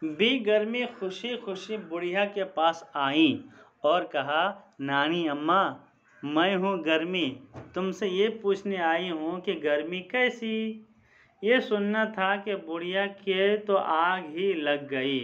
B गर्मी खुशी खुशी बुढ़िया के पास आई और कहा, नानी अम्मा, मैं हूँ गर्मी, तुमसे ये पूछने आई हूँ कि गर्मी कैसी। ये सुनना था कि बुढ़िया के तो आग ही लग गई।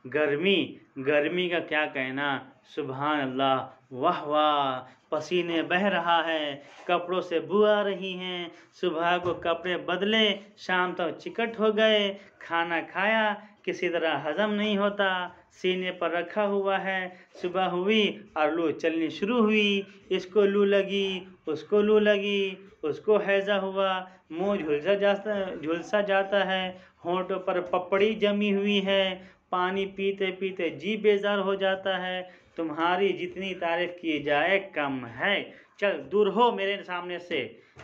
गर्मी गर्मी का क्या कहना, सुभान अल्लाह, वाह वाह, पसीने बह रहा है, कपड़ों से बू आ रही हैं। सुबह को कपड़े बदले, शाम तक चिकट हो गए। खाना खाया, किसी तरह हजम नहीं होता, सीने पर रखा हुआ है। सुबह हुई और लू चलनी शुरू हुई। इसको लू लगी, उसको लू लगी, उसको हैजा हुआ, मुंह झुलसा जाता है, होंठों पर पपड़ी जमी हुई है, पानी पीते पीते जी बेजार हो जाता है। तुम्हारी जितनी तारीफ की जाए कम है। चल दूर हो मेरे सामने से,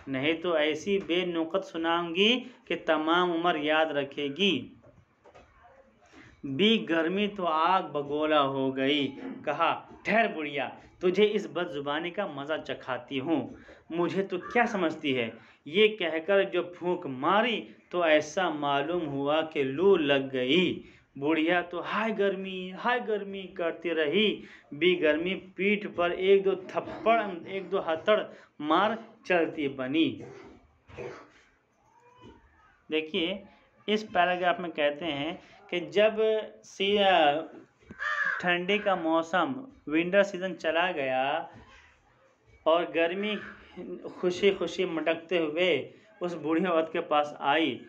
नहीं तो ऐसी बेनुकत सुनाऊंगी कि तमाम उम्र याद रखेगी। बी गर्मी तो आग बगोला हो गई। कहा, ठहर बुढ़िया, तुझे इस बदजुबानी का मज़ा चखाती हूँ। मुझे तो क्या समझती है। ये कहकर जो फूंक मारी तो ऐसा मालूम हुआ कि लू लग गई। बुढ़िया तो हाय गर्मी करती रही। बी गर्मी पीठ पर एक दो हथड़ मार चलती बनी। देखिए, इस पैराग्राफ में कहते हैं कि जब ठंडी का मौसम, विंटर सीजन चला गया और गर्मी खुशी खुशी मटकते हुए उस बूढ़ी औरत के पास आई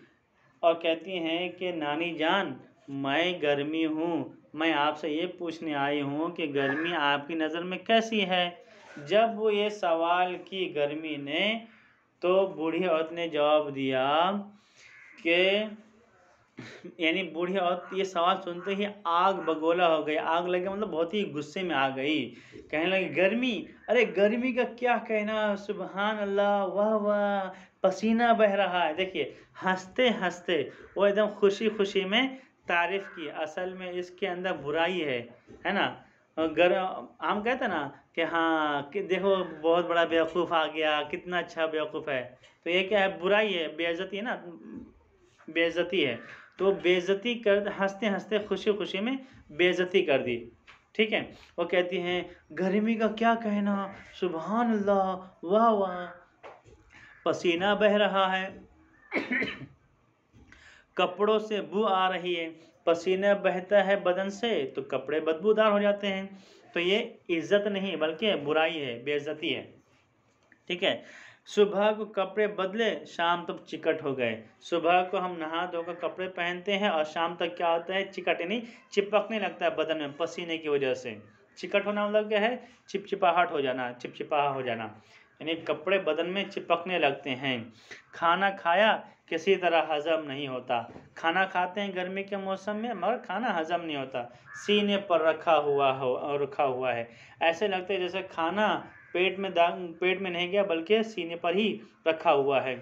और कहती हैं कि नानी जान, मैं गर्मी हूँ, मैं आपसे ये पूछने आई हूँ कि गर्मी आपकी नज़र में कैसी है। जब वो ये सवाल की गर्मी ने, तो बूढ़ी औरत ने जवाब दिया कि यानी बूढ़ी औरत ये सवाल सुनते ही आग बगोला हो गई। आग लगे मतलब बहुत ही गुस्से में आ गई। कहने लगी, गर्मी, अरे गर्मी का क्या कहना, सुभान अल्लाह, वाह वाह, पसीना बह रहा है। देखिए, हंसते हंसते वो एकदम खुशी खुशी में तारीफ की। असल में इसके अंदर बुराई है ना। हम कहते ना कि हाँ कि देखो बहुत बड़ा बेवकूफ़ आ गया, कितना अच्छा बेवकूफ़ है। तो ये क्या है, बुराई है, बेइज्जती है ना, बेइज्जती है। तो बेइज्जती कर, हंसते हंसते खुशी खुशी में बेइज्जती कर दी। ठीक है। वो कहती हैं, गर्मी का क्या कहना, सुभान अल्लाह, वाह वाह, पसीना बह रहा है, कपड़ों से बू आ रही है। पसीना बहता है बदन से तो कपड़े बदबूदार हो जाते हैं। तो ये इज्जत नहीं बल्कि बुराई है, बेइज्जती है। ठीक है। सुबह को कपड़े बदले, शाम तक चिकट हो गए। सुबह को हम नहा धोकर कपड़े पहनते हैं और शाम तक क्या होता है, चिकट यानी चिपकने लगता है बदन में पसीने की वजह से। चिकट होना मतलब क्या है, चिपचिपाहट हो जाना, चिपचिपा हो जाना, यानी कपड़े बदन में चिपकने लगते हैं। खाना खाया, किसी तरह हजम नहीं होता। खाना खाते हैं गर्मी के मौसम में मगर खाना हजम नहीं होता, सीने पर रखा हुआ है। ऐसे लगता है जैसे खाना पेट में नहीं गया बल्कि सीने पर ही रखा हुआ है।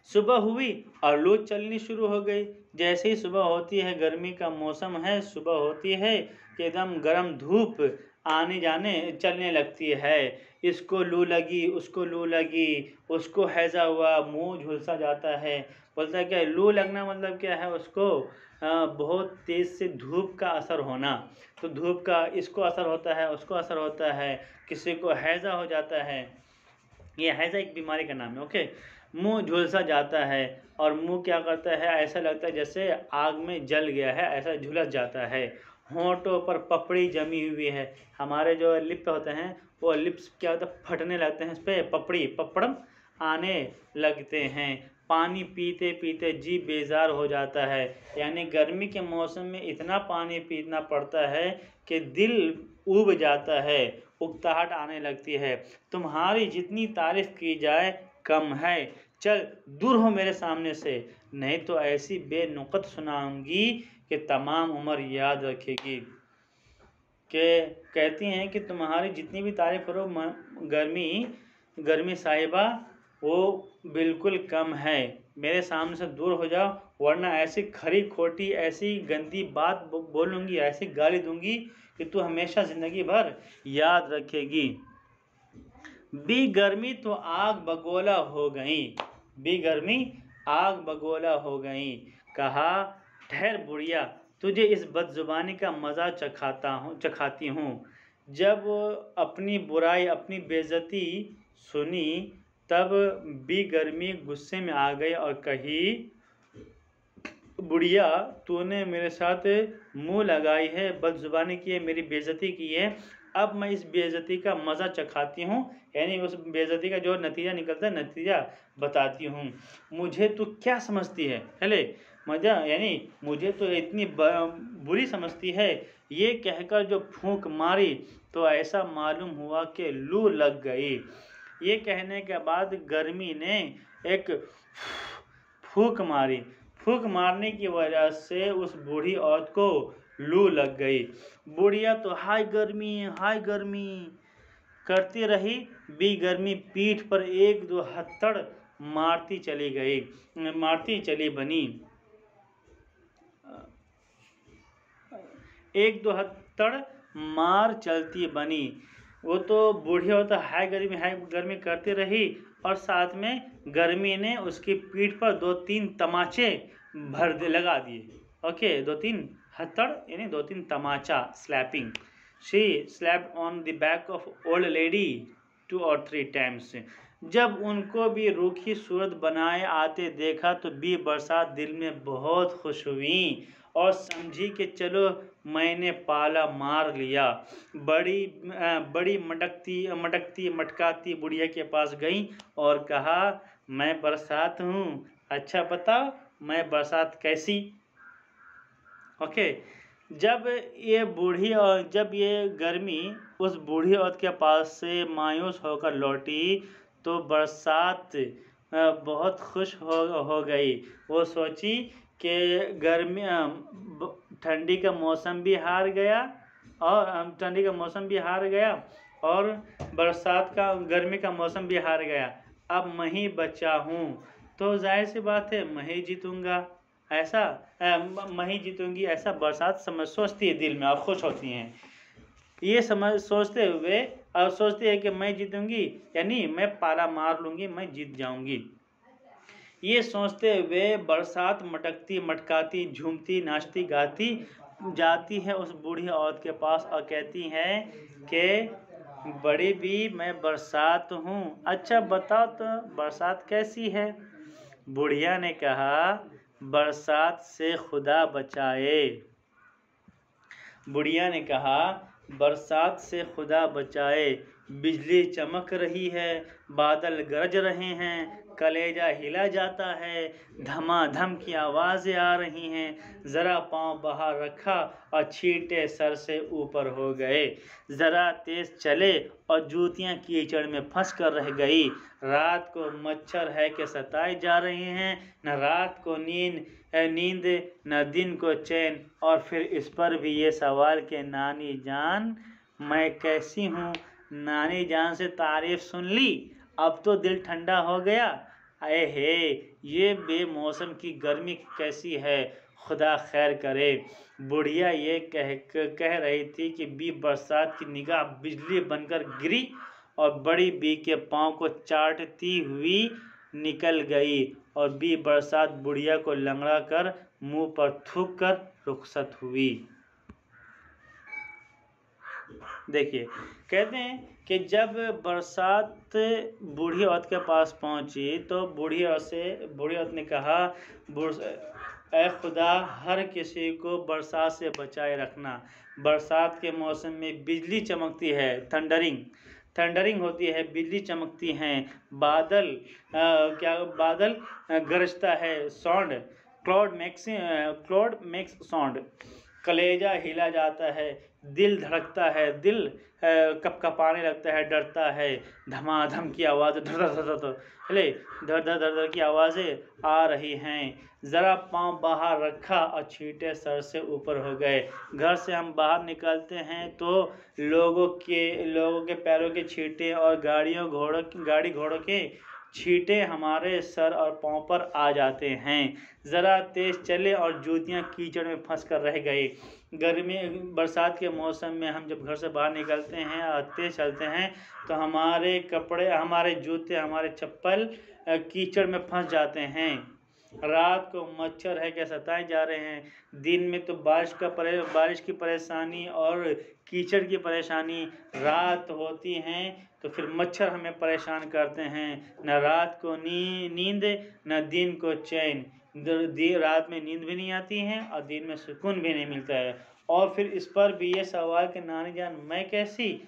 सुबह हुई और लू चलनी शुरू हो गई। जैसे ही सुबह होती है, गर्मी का मौसम है, सुबह होती है कि एकदम गर्म धूप आने जाने चलने लगती है। इसको लू लगी, उसको लू लगी, उसको हैजा हुआ, मुंह झुलसा जाता है। बोलता है क्या, लू लगना मतलब क्या है, उसको बहुत तेज़ से धूप का असर होना। तो धूप का इसको असर होता है, उसको असर होता है, किसी को हैजा हो जाता है। ये हैजा एक बीमारी का नाम है। ओके। मुंह झुलसा जाता है और मुंह क्या करता है, ऐसा लगता है जैसे आग में जल गया है, ऐसा झुलस जाता है। होंठों पर पपड़ी जमी हुई है। हमारे जो लिप होते हैं वो लिप्स क्या होता है, फटने लगते हैं, इस पर पपड़म आने लगते हैं। पानी पीते पीते जी बेजार हो जाता है। यानी गर्मी के मौसम में इतना पानी पीना पड़ता है कि दिल उब जाता है, उकताहट आने लगती है। तुम्हारी जितनी तारीफ की जाए कम है। चल दूर हो मेरे सामने से, नहीं तो ऐसी बेनुकत सुनाऊंगी कि तमाम उम्र याद रखेगी। के कहती हैं कि तुम्हारी जितनी भी तारीफ करो गर्मी साहिबा, वो बिल्कुल कम है। मेरे सामने से दूर हो जाओ, वरना ऐसी खरी खोटी, ऐसी गंदी बात बोलूँगी, ऐसी गाली दूंगी कि तू हमेशा ज़िंदगी भर याद रखेगी। बी गर्मी तो आग बगोला हो गई। बी गर्मी आग बगोला हो गई। कहा, ठहर बुढ़िया, तुझे इस बदजुबानी का मज़ा चखाती हूँ। जब अपनी बुराई, अपनी बेइज्जती सुनी, तब बेगर्मी गुस्से में आ गई और कही, बुढ़िया, तूने मेरे साथ मुंह लगाई है, बदजुबानी की है, मेरी बेइज्जती की है, अब मैं इस बेइज्जती का मज़ा चखाती हूँ, यानी उस बेइज्जती का जो नतीजा निकलता है, नतीजा बताती हूँ। मुझे तू क्या समझती है, चले मजा, यानी मुझे तो इतनी बुरी समझती है। ये कहकर जो फूंक मारी तो ऐसा मालूम हुआ कि लू लग गई। ये कहने के बाद गर्मी ने एक फूंक मारी। फूंक मारने की वजह से उस बूढ़ी औरत को लू लग गई। बुढ़िया तो हाय गर्मी करती रही, बेगर्मी पीठ पर एक दो हथड़ मारती चली बनी। एक दो हथड़ मार चलती बनी। वो तो बूढ़ी औरत हाय गर्मी करती रही और साथ में गर्मी ने उसकी पीठ पर 2-3 तमाचे लगा दिए। ओके, 2-3 हथड़ यानी 2-3 तमाचा, slapping. She slapped on the back of old lady 2 or 3 times। जब उनको भी रूखी सूरत बनाए आते देखा तो बी बरसात दिल में बहुत खुश हुई और समझी कि चलो मैंने पाला मार लिया। बड़ी मटकाती बुढ़िया के पास गई और कहा, मैं बरसात हूँ, अच्छा बताओ मैं बरसात कैसी। ओके, जब ये गर्मी उस बूढ़ी औरत के पास से मायूस होकर लौटी तो बरसात बहुत खुश हो गई। वो सोची कि ठंडी का मौसम भी हार गया और गर्मी का मौसम भी हार गया। अब मैं ही बचा हूँ तो जाहिर सी बात है मैं ही जीतूंगा, मैं ही जीतूंगी, ऐसा बरसात सोचती है दिल में और खुश होती हैं। ये सोचते हुए और सोचती है कि मैं जीतूंगी, यानी मैं पाला मार लूंगी, मैं जीत जाऊंगी। ये सोचते हुए बरसात मटकती मटकाती झूमती नाचती गाती जाती है उस बूढ़ी औरत के पास और कहती है कि बड़ी भी मैं बरसात हूँ, अच्छा बताओ तो बरसात कैसी है। बुढ़िया ने कहा, बरसात से खुदा बचाए। बुढ़िया ने कहा, बरसात से खुदा बचाए, बिजली चमक रही है, बादल गरज रहे हैं, कलेजा हिला जाता है, धमाधम की आवाज़ें आ रही हैं, ज़रा पाँव बाहर रखा और छींटे सर से ऊपर हो गए, ज़रा तेज़ चले और जूतियाँ कीचड़ में फंस कर रह गई। रात को मच्छर है कि सताए जा रहे हैं, न रात को नींद न दिन को चैन। और फिर इस पर भी ये सवाल कि नानी जान मैं कैसी हूँ। नानी जान से तारीफ सुन ली, अब तो दिल ठंडा हो गया। अरे हे, ये बेमौसम की गर्मी कैसी है, खुदा खैर करे। बुढ़िया ये कह रही थी कि बी बरसात की निगाह बिजली बनकर गिरी और बड़ी बी के पाँव को चाटती हुई निकल गई और बी बरसात बुढ़िया को लंगड़ा कर मुंह पर थूक कर रुखसत हुई। देखिए, कहते हैं कि जब बरसात बूढ़ी औरत के पास पहुंची तो बूढ़ी औरत ने कहा, ऐ खुदा, हर किसी को बरसात से बचाए रखना। बरसात के मौसम में बिजली चमकती है, थंडरिंग होती है, बिजली चमकती हैं, बादल गरजता है, साउंड क्लाउड मेक्स साउंड, कलेजा हिला जाता है, दिल धड़कता है, दिल कपकपाने लगता है, डरता है, धमाधम की आवाज़ धड़ की आवाज़ें आ रही हैं, ज़रा पाँव बाहर रखा और छींटे सर से ऊपर हो गए। घर से हम बाहर निकलते हैं तो लोगों के पैरों के छींटे और गाड़ी घोड़ों के छींटे हमारे सर और पाँव पर आ जाते हैं। ज़रा तेज़ चले और जूतियाँ कीचड़ में फंस कर रह गई। बरसात के मौसम में हम जब घर से बाहर निकलते हैं और तेज़ चलते हैं तो हमारे कपड़े, हमारे जूते, हमारे चप्पल कीचड़ में फंस जाते हैं। रात को मच्छर है क्या सताए जा रहे हैं, दिन में तो बारिश की परेशानी और कीचड़ की परेशानी, रात होती हैं तो फिर मच्छर हमें परेशान करते हैं। न रात को नींद न दिन को चैन, रात में नींद भी नहीं आती है और दिन में सुकून भी नहीं मिलता है। और फिर इस पर भी ये सवाल कि नानी जान मैं कैसी,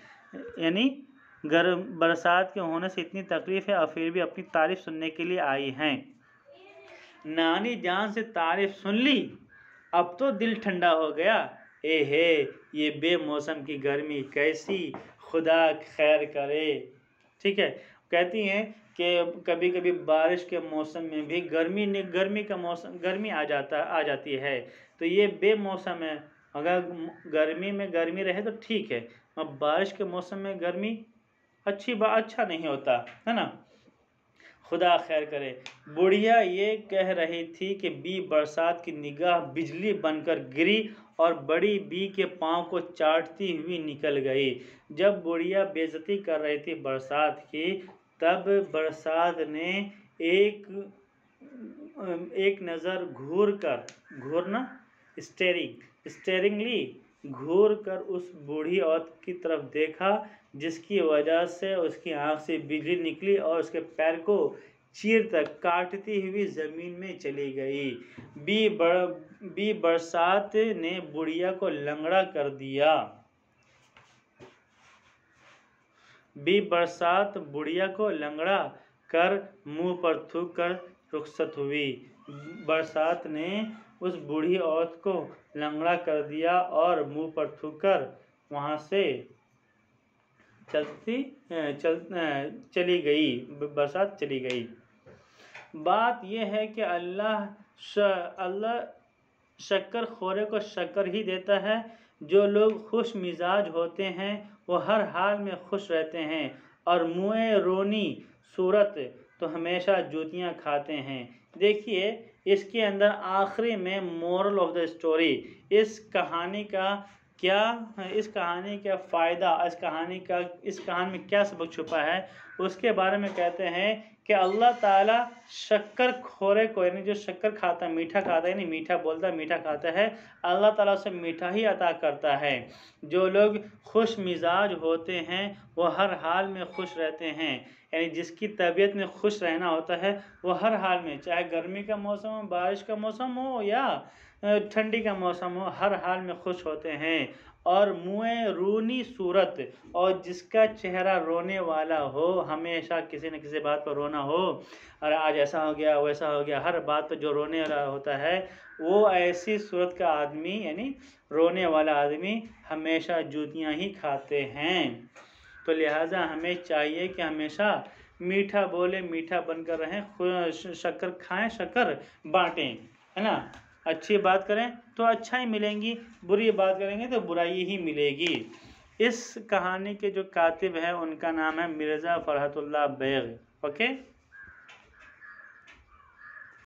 यानी गर्म बरसात के होने से इतनी तकलीफ है और फिर भी अपनी तारीफ सुनने के लिए आई हैं। नानी जान से तारीफ सुन ली, अब तो दिल ठंडा हो गया। ए हे ये बेमौसम की गर्मी कैसी, खुदा खैर करे। ठीक है, कहती हैं कि कभी कभी बारिश के मौसम में भी गर्मी आ जाती है, तो ये बेमौसम है। अगर गर्मी में गर्मी रहे तो ठीक है, अब बारिश के मौसम में गर्मी अच्छा नहीं होता है ना, खुदा खैर करे। बुढ़िया ये कह रही थी कि बी बरसात की निगाह बिजली बनकर गिरी और बड़ी बी के पांव को चाटती हुई निकल गई। जब बुढ़िया बेइज्जती कर रही थी बरसात की, तब बरसात ने एक नज़र घूरना स्टेरिंगली घूर कर उस बूढ़ी औरत की तरफ देखा, जिसकी वजह से उसकी आंख से बिजली निकली और उसके पैर को चीर तक काटती हुई जमीन में चली गई। बी बरसात ने बुढ़िया को लंगड़ा कर दिया। बी बरसात बुढ़िया को लंगड़ा कर मुंह पर थूक कर रुखसत हुई। बरसात ने उस बूढ़ी औरत को लंगड़ा कर दिया और मुंह पर थूक कर वहाँ से चली गई। बरसात चली गई। बात यह है कि अल्लाह शक्कर खोरे को शक्कर ही देता है। जो लोग खुश मिजाज होते हैं वो हर हाल में खुश रहते हैं, और मुँह रोनी सूरत तो हमेशा जूतियाँ खाते हैं। देखिए इसके अंदर आखिरी में मोरल ऑफ द स्टोरी, इस कहानी का फ़ायदा, इस कहानी में क्या सबक छुपा है उसके बारे में कहते हैं कि अल्लाह ताला शक्कर खोरे को, यानी जो शक्कर खाता है, मीठा खाता है, यानी मीठा बोलता है मीठा खाता है, अल्लाह ताला उसे मीठा ही अता करता है। जो लोग खुश मिजाज होते हैं वो हर हाल में खुश रहते हैं, यानी जिसकी तबीयत में खुश रहना होता है वो हर हाल में, चाहे गर्मी का मौसम हो, बारिश का मौसम हो या ठंडी का मौसम हो, हर हाल में खुश होते हैं। और मुँह रूनी सूरत, और जिसका चेहरा रोने वाला हो, हमेशा किसी न किसी बात पर रोना हो, और आज ऐसा हो गया वैसा हो गया, हर बात पर जो रोने वाला होता है, वो ऐसी सूरत का आदमी, यानी रोने वाला आदमी हमेशा जूतियाँ ही खाते हैं। तो लिहाजा हमें चाहिए कि हमेशा मीठा बोले, मीठा बनकर रहें, शक्कर खाएं, शक्कर बांटें, है ना। अच्छी बात करें तो अच्छा ही मिलेंगी, बुरी बात करेंगे तो बुराई ही मिलेगी। इस कहानी के जो कातिब हैं उनका नाम है मिर्ज़ा फ़रहतुल्लाह बेग। ओके।